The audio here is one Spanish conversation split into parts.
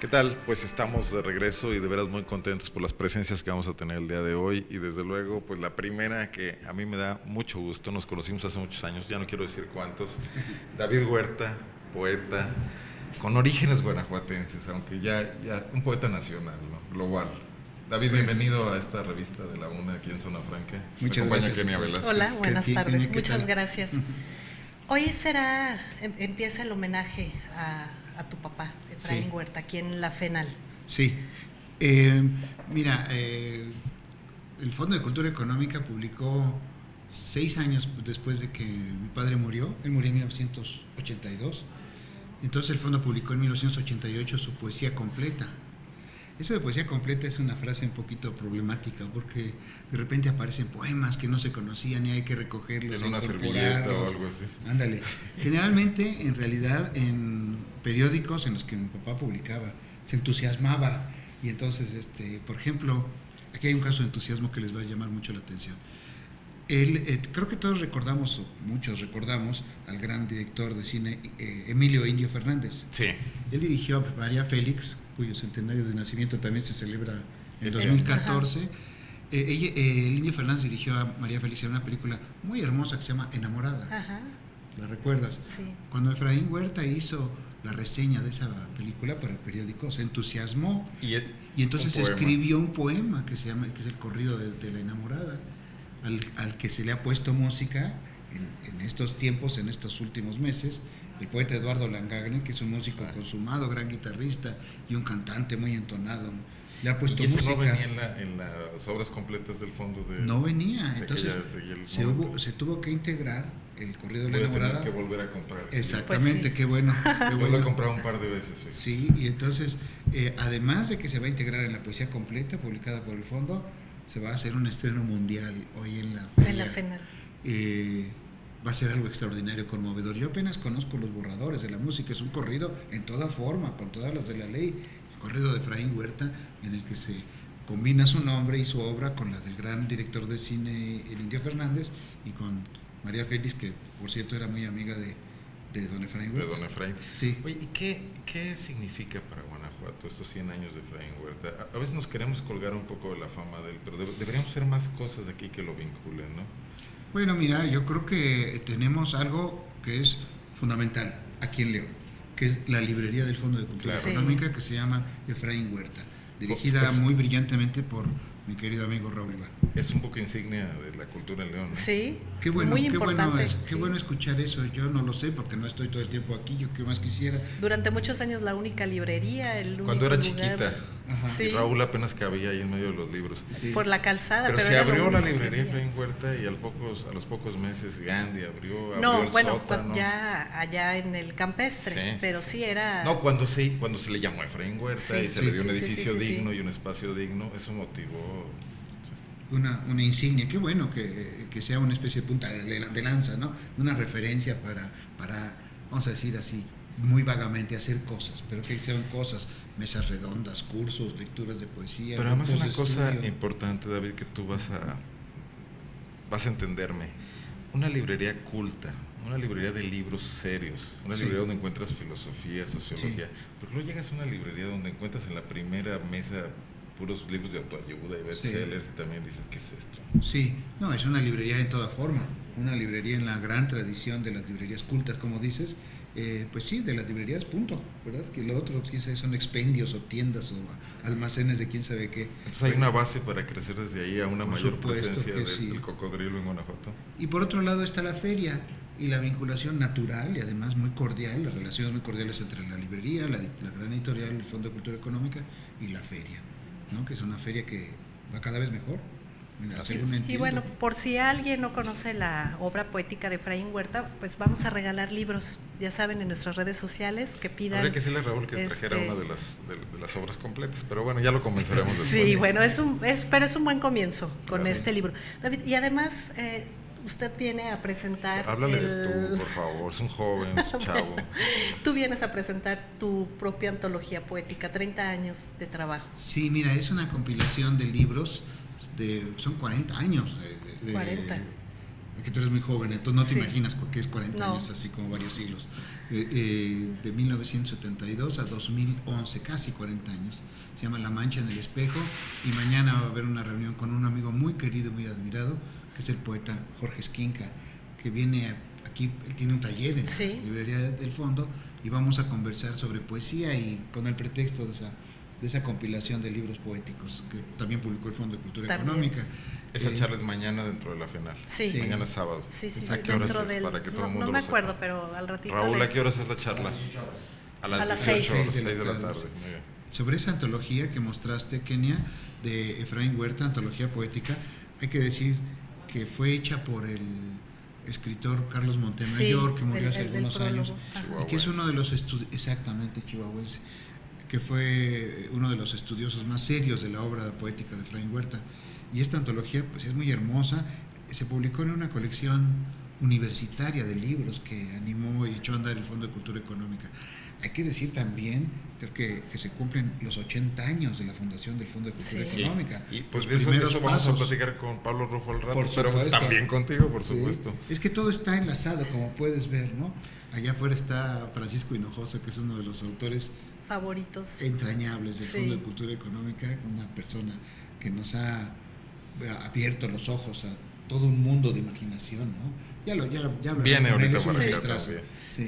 ¿Qué tal? Pues estamos de regreso y de veras muy contentos por las presencias que vamos a tener el día de hoy y desde luego pues la primera que a mí me da mucho gusto, nos conocimos hace muchos años, ya no quiero decir cuántos, David Huerta, poeta, con orígenes guanajuatenses, aunque ya un poeta nacional, ¿no? Global. David, bienvenido a esta revista de la UNA aquí en Zona Franca. Muchas gracias. Kenia Velázquez. Hola, buenas tardes, muchas tal? gracias. Hoy empieza el homenaje a tu papá, Efraín Sí. Huerta, aquí en la FENAL. Sí, mira, el Fondo de Cultura Económica publicó 6 años después de que mi padre murió. Él murió en 1982. Entonces el fondo publicó en 1988 su poesía completa. Eso de poesía completa es una frase un poquito problemática porque de repente aparecen poemas que no se conocían y hay que recogerlos, en una servilleta o algo así. Ándale. Generalmente, en realidad, en periódicos en los que mi papá publicaba, se entusiasmaba y entonces, por ejemplo, aquí hay un caso de entusiasmo que les va a llamar mucho la atención. Creo que todos recordamos, o muchos recordamos, al gran director de cine Emilio Indio Fernández. Sí. Él dirigió a María Félix, cuyo centenario de nacimiento también se celebra en Este 2014. El Indio Fernández dirigió a María Félix en una película muy hermosa que se llama Enamorada. Ajá. ¿La recuerdas? Sí. Cuando Efraín Huerta hizo la reseña de esa película para el periódico, se entusiasmó y entonces escribió un poema que se llama, que es el corrido de la enamorada, al que se le ha puesto música en estos tiempos, en estos últimos meses. El poeta Eduardo Langagne, que es un músico consumado, gran guitarrista y un cantante muy entonado, le ha puesto ¿Y eso música. no venía en las obras completas del fondo de...? No venía, de entonces se tuvo que integrar el corrido de la enamorada. Tener que volver a comprar. Exactamente, Pues sí. qué bueno. Yo lo he comprado un par de veces. Sí, y entonces, además de que se va a integrar en la poesía completa publicada por el fondo, se va a hacer un estreno mundial hoy en la feria. En la FENAL. Va a ser algo extraordinario, conmovedor. Yo apenas conozco los borradores de la música, es un corrido en toda forma, con todas las de la ley, el corrido de Efraín Huerta, en el que se combina su nombre y su obra con la del gran director de cine, el Indio Fernández, y con María Félix, que por cierto era muy amiga de don Efraín Huerta. De don Efraín. Sí. Oye, ¿y qué significa para Guanajuato estos 100 años de Efraín Huerta? A veces nos queremos colgar un poco de la fama de él, pero deberíamos hacer más cosas aquí que lo vinculen, ¿no? Bueno, mira, yo creo que tenemos algo que es fundamental aquí en León, que es la librería del Fondo de Cultura Económica, que se llama Efraín Huerta, dirigida muy brillantemente por mi querido amigo Raúl Iván. Es un poco insignia de la cultura en León, ¿no? Sí, qué bueno, muy qué importante. Bueno qué sí. bueno escuchar eso. Yo no lo sé porque no estoy todo el tiempo aquí, yo qué más quisiera. Durante muchos años la única librería, el único Cuando era lugar. chiquita, Ajá. Sí. y Raúl apenas cabía ahí en medio de los libros. Sí. Por la calzada. Pero se era lo abrió la único que librería había. Efraín Huerta y a los pocos meses Gandhi abrió No, el bueno, sótano. Ya allá en el campestre, Sí, pero sí era... No, cuando se le llamó Efraín Huerta Sí, y se le dio un sí, edificio sí. digno y un espacio digno, eso motivó... Una insignia, qué bueno que sea una especie de punta de lanza, ¿no? Una referencia para, vamos a decir así, muy vagamente hacer cosas, pero que sean cosas, mesas redondas, cursos, lecturas de poesía. Pero además una cosa estudio. importante, David, que tú vas a entenderme, una librería culta, una librería de libros serios, una librería donde encuentras filosofía, sociología, pero luego llegas a una librería donde encuentras en la primera mesa puros libros de autoayuda y bestsellers y también dices, ¿qué es esto? Sí, no, es una librería en toda forma, una librería en la gran tradición de las librerías cultas, como dices, pues sí, de las librerías, punto, ¿verdad? Que lo otro quizás son expendios o tiendas o almacenes de quién sabe qué. Entonces hay una base para crecer desde ahí a una mayor presencia sí. del cocodrilo en Guanajuato. Y por otro lado está la feria y la vinculación natural y además muy cordial, las relaciones muy cordiales entre la librería, la gran editorial, el Fondo de Cultura Económica y la feria, ¿no? Que es una feria que va cada vez mejor. Y bueno, por si alguien no conoce la obra poética de Efraín Huerta, pues vamos a regalar libros, ya saben, en nuestras redes sociales, que pidan. Habría que decirle a Raúl que trajera una de las obras completas, pero bueno, ya lo comenzaremos después. Sí, bueno, pero es un buen comienzo con este libro. David, y además, usted viene a presentar... Háblale de tú, por favor, es un joven, es un chavo. Tú vienes a presentar tu propia antología poética, 30 años de trabajo. Sí, mira, es una compilación de libros, son 40 años. 40. Es que tú eres muy joven, entonces no te imaginas que es 40 años, así como varios siglos. De 1972 a 2011, casi 40 años. Se llama La Mancha en el Espejo, y mañana va a haber una reunión con un amigo muy querido, muy admirado, que es el poeta Jorge Esquinca, que viene aquí, él tiene un taller en la librería del Fondo, y vamos a conversar sobre poesía, y con el pretexto de esa compilación de libros poéticos que también publicó el Fondo de Cultura Económica. Esa charla es mañana dentro de la FENAL. Mañana es sábado. ¿A qué horas es? Para que todo el mundo no me acuerdo, sepa. Pero al ratito. Raúl, ¿a qué horas es la charla? A las 6 de la tarde. Muy bien. Sobre esa antología que mostraste, Kenia, de Efraín Huerta, antología poética, hay que decir que fue hecha por el escritor Carlos Montemayor, que murió hace algunos años, y que es uno de los exactamente chihuahuense, que fue uno de los estudiosos más serios de la obra poética de Efraín Huerta. Y esta antología pues es muy hermosa, se publicó en una colección universitaria de libros que animó y echó a andar el Fondo de Cultura Económica. Hay que decir también, creo que se cumplen los 80 años de la fundación del Fondo de Cultura Económica. Y pues de eso vamos a platicar con Pablo Rufo al rato, pero también contigo, por supuesto. Es que todo está enlazado, como puedes ver, ¿no? Allá afuera está Francisco Hinojosa, que es uno de los autores favoritos entrañables del Fondo de Cultura Económica, una persona que nos ha abierto los ojos a todo un mundo de imaginación, ¿no? Ya viene ahorita para acá también.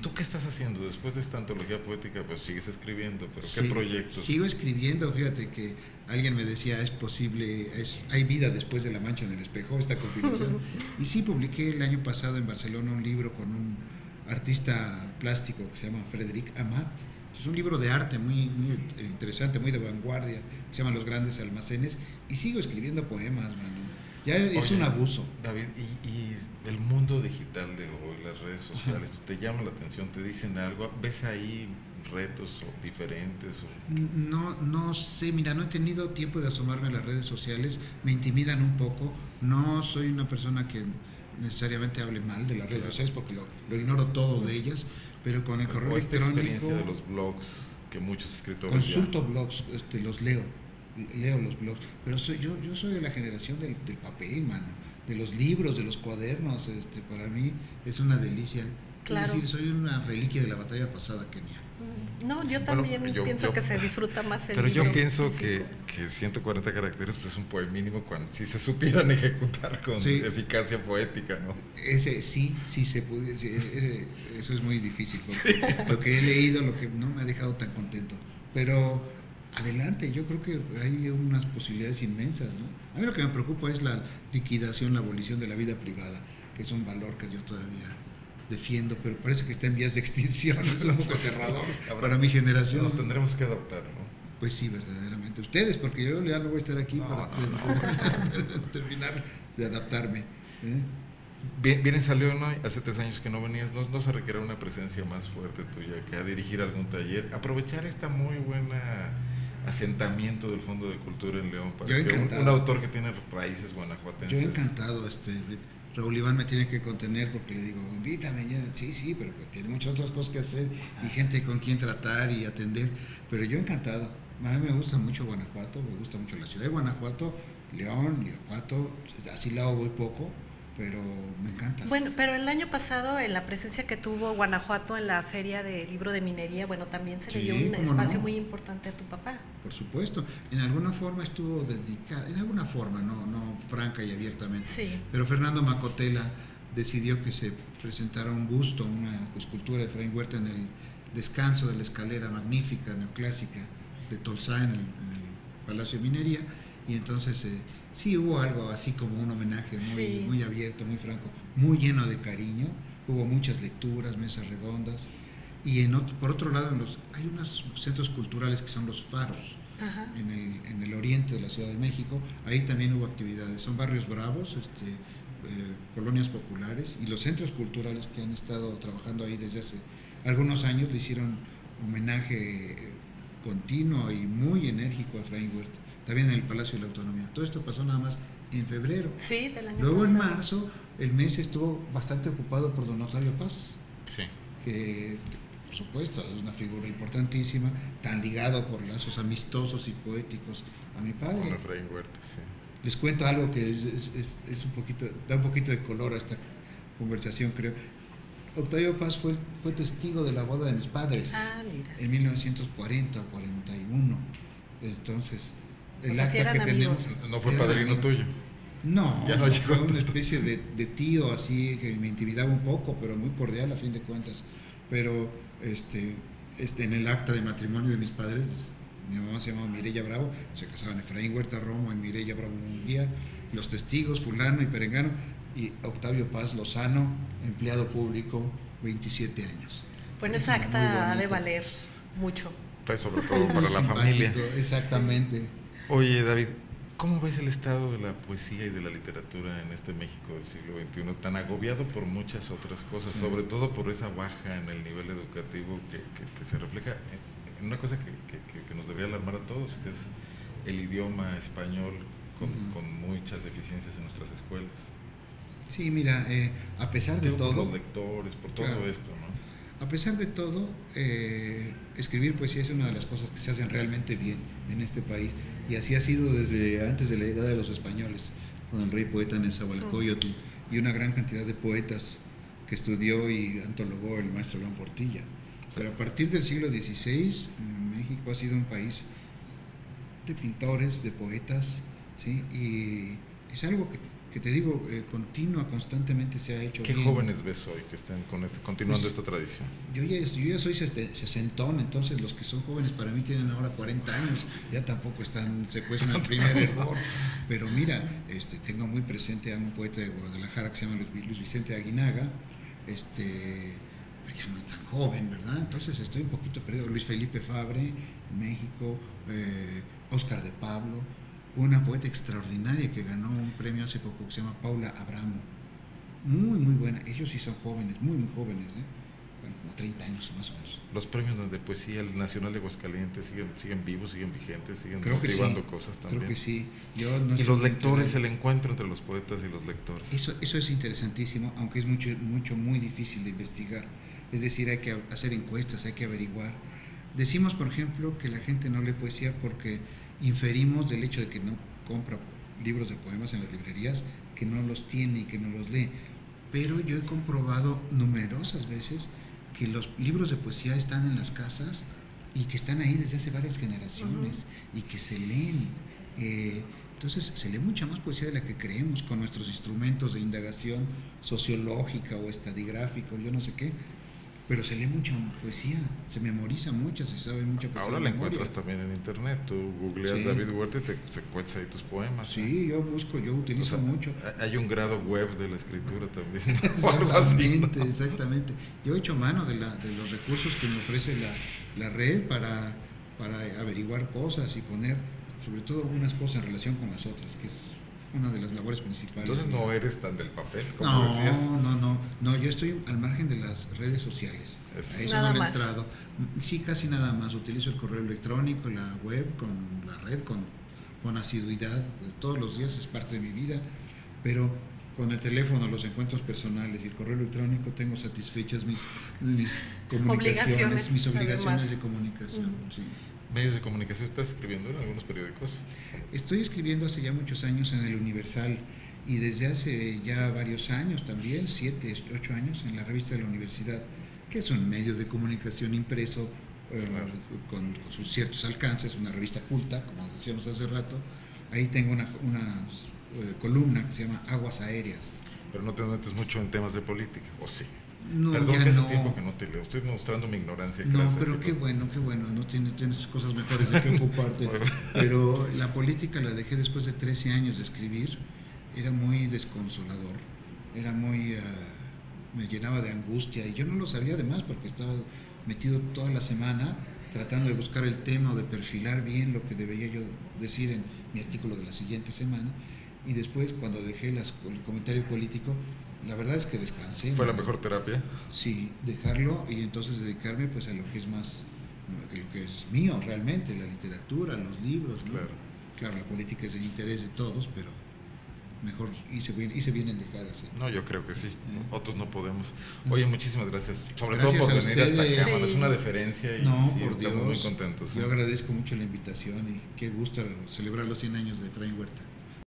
¿Tú qué estás haciendo después de esta antología poética? Pues sigues escribiendo, pero ¿qué proyectos? Sigo escribiendo, fíjate que alguien me decía, es posible, hay vida después de La Mancha en el Espejo, esta compilación. Y sí, publiqué el año pasado en Barcelona un libro con un artista plástico que se llama Frédéric Amat. Es un libro de arte muy, muy interesante, muy de vanguardia, que se llama Los Grandes Almacenes, y sigo escribiendo poemas, mano. Ya es un abuso. David, y el mundo digital de hoy, las redes sociales, ¿te llama la atención? ¿Te dicen algo? ¿Ves ahí retos o diferentes? No sé, mira, no he tenido tiempo de asomarme a las redes sociales, me intimidan un poco, no soy una persona que necesariamente hable mal de las redes sociales porque lo ignoro todo de ellas, pero con el correo electrónico... experiencia de los blogs que muchos escritores consulto blogs, los leo los blogs, pero yo soy de la generación del papel, mano, de los libros, de los cuadernos, para mí es una delicia. Claro. Es decir, soy una reliquia de la batalla pasada, Kenia. No, yo también pienso que se disfruta más el libro. Pero yo pienso que 140 caracteres pues es un poema mínimo si se supieran ejecutar con eficacia poética, ¿no? Ese sí se puede, eso es muy difícil, porque lo que he leído, lo que no me ha dejado tan contento, pero adelante, yo creo que hay unas posibilidades inmensas, ¿no? A mí lo que me preocupa es la liquidación, la abolición de la vida privada, que es un valor que yo todavía defiendo, pero parece que está en vías de extinción, es un poco aterrador para mi generación. Nos tendremos que adaptar, ¿no? Pues sí, verdaderamente. Ustedes, porque yo ya no voy a estar aquí para terminar de adaptarme. Vienes a León hoy, hace 3 años que no venías, ¿no se requiere una presencia más fuerte tuya que a dirigir algún taller? Aprovechar esta muy buena asentamiento del Fondo de Cultura en León para que un autor que tiene raíces guanajuatenses. Yo encantado, Raúl Iván me tiene que contener porque le digo, invítame ya, sí, pero tiene muchas otras cosas que hacer y gente con quien tratar y atender, pero yo encantado. A mí me gusta mucho Guanajuato, me gusta mucho la ciudad de Guanajuato, León, Irapuato, así la voy poco, pero me encanta. Bueno, pero el año pasado, en la presencia que tuvo Guanajuato en la Feria de Libro de Minería, bueno, también se le dio un espacio muy importante a tu papá. Por supuesto, en alguna forma estuvo dedicada, en alguna forma, no franca y abiertamente, pero Fernando Macotela decidió que se presentara un busto, una escultura de Efraín Huerta en el descanso de la escalera magnífica, neoclásica, de Tolsá en el Palacio de Minería, y entonces sí hubo algo así como un homenaje muy abierto, muy franco, muy lleno de cariño, hubo muchas lecturas, mesas redondas, y por otro lado hay unos centros culturales que son los faros, en el oriente de la Ciudad de México, ahí también hubo actividades, son barrios bravos, colonias populares, y los centros culturales que han estado trabajando ahí desde hace algunos años le hicieron homenaje continuo y muy enérgico a Efraín Huerta, también en el Palacio de la Autonomía. Todo esto pasó nada más en febrero. Sí, del año Luego pasado. En marzo el mes estuvo bastante ocupado por don Octavio Paz, que por supuesto es una figura importantísima, tan ligado por lazos amistosos y poéticos a mi padre. Con Efraín Huerta, Les cuento algo que es un poquito, da un poquito de color a conversación, creo. Octavio Paz fue testigo de la boda de mis padres en 1940 o 41. Entonces, el acta que tenemos... ¿No fue padrino tuyo? No, fue una especie de tío así que me intimidaba un poco, pero muy cordial a fin de cuentas. Pero en el acta de matrimonio de mis padres, mi mamá se llamaba Mireya Bravo, se casaban Efraín Huerta Romo y Mireya Bravo Munguía, los testigos fulano y perengano, y Octavio Paz Lozano, empleado público, 27 años. Bueno, esa acta ha de valer mucho. Pues sobre todo para la familia. Exactamente. Oye, David, ¿cómo ves el estado de la poesía y de la literatura en este México del siglo XXI, tan agobiado por muchas otras cosas, sobre todo por esa baja en el nivel educativo que se refleja en una cosa que nos debería alarmar a todos, que es el idioma español con muchas deficiencias en nuestras escuelas? Sí, mira, a pesar de todo... Por los lectores, por todo esto, ¿no? A pesar de todo, escribir poesía es una de las cosas que se hacen realmente bien en este país, y así ha sido desde antes de la llegada de los españoles, con el rey poeta Nezahualcóyotl y una gran cantidad de poetas que estudió y antologó el maestro León Portilla. Pero a partir del siglo XVI, México ha sido un país de pintores, de poetas, ¿sí? Y es algo que te digo, constantemente se ha hecho. ¿Qué bien. jóvenes ves hoy que estén continuando esta tradición? Yo ya soy sesentón, entonces los que son jóvenes para mí tienen ahora 40 años, ya tampoco se cuestan al primer hervor. Pero mira, tengo muy presente a un poeta de Guadalajara que se llama Luis Vicente Aguinaga, pero ya no es tan joven, ¿verdad? Entonces estoy un poquito perdido. Luis Felipe Fabre, México, Óscar de Pablo, una poeta extraordinaria que ganó un premio hace poco que se llama Paula Abramo, muy muy buena. Ellos sí son jóvenes, muy muy jóvenes, bueno, como 30 años más o menos. Los premios de poesía, el Nacional de Aguascalientes, siguen vivos, siguen vigentes, siguen Creo motivando cosas también. Creo que sí. Y los lectores, el encuentro entre los poetas y los lectores. Eso es interesantísimo, aunque es muy difícil de investigar. Es decir, hay que hacer encuestas, hay que averiguar. Decimos, por ejemplo, que la gente no lee poesía porque inferimos del hecho de que no compra libros de poemas en las librerías, que no los tiene y que no los lee. Pero yo he comprobado numerosas veces que los libros de poesía están en las casas y que están ahí desde hace varias generaciones y que se leen. Entonces se lee mucha más poesía de la que creemos con nuestros instrumentos de indagación sociológica o estadígráfica o yo no sé qué. Pero se lee mucha poesía, se memoriza mucha, se sabe mucha poesía. Ahora la encuentras también en internet, tú googleas David Huerta y se encuentras ahí tus poemas. Sí, yo utilizo mucho. Hay un grado web de la escritura también. Exactamente. Yo he hecho mano de los recursos que me ofrece la red para averiguar cosas y poner, sobre todo, algunas cosas en relación con las otras, que es una de las labores principales. Entonces no eres tan del papel, como decías. No, yo estoy al margen de las redes sociales. A eso nada no le he más. entrado. Sí, casi nada más. Utilizo el correo electrónico, la web, con la red, con asiduidad. Todos los días es parte de mi vida. Pero con el teléfono, los encuentros personales y el correo electrónico tengo satisfechas mis comunicaciones, mis obligaciones de comunicación. Sí. ¿Medios de comunicación estás escribiendo en algunos periódicos? Estoy escribiendo hace ya muchos años en el Universal y desde hace ya varios años también, 7, 8 años, en la revista de la universidad, que es un medio de comunicación impreso con sus ciertos alcances, una revista culta, como decíamos hace rato. Ahí tengo una columna que se llama Aguas Aéreas. Pero no te metes mucho en temas de política, ¿o sí? No, perdón, ya que hace no. tiempo que no te leo. Estoy mostrando mi ignorancia. No, pero qué bueno. No tienes cosas mejores de qué ocuparte. Pero la política la dejé después de 13 años de escribir. Era muy desconsolador. Me llenaba de angustia. Y yo no lo sabía además porque estaba metido toda la semana tratando de buscar el tema o de perfilar bien lo que debería yo decir en mi artículo de la siguiente semana. Y después, cuando dejé el comentario político, la verdad es que descansé. ¿Fue la mejor terapia? Sí, dejarlo y entonces dedicarme pues a lo que es más, lo que es mío realmente, la literatura, los libros, ¿no? Claro, la política es de interés de todos, pero mejor hice bien en dejar así. No, yo creo que sí, otros no podemos. Oye, muchísimas gracias, sobre todo Gracias por venir hasta acá, Sí. es una deferencia y No, sí, por estamos Dios, muy contentos. yo agradezco mucho la invitación y qué gusto celebrar los 100 años de Efraín Huerta.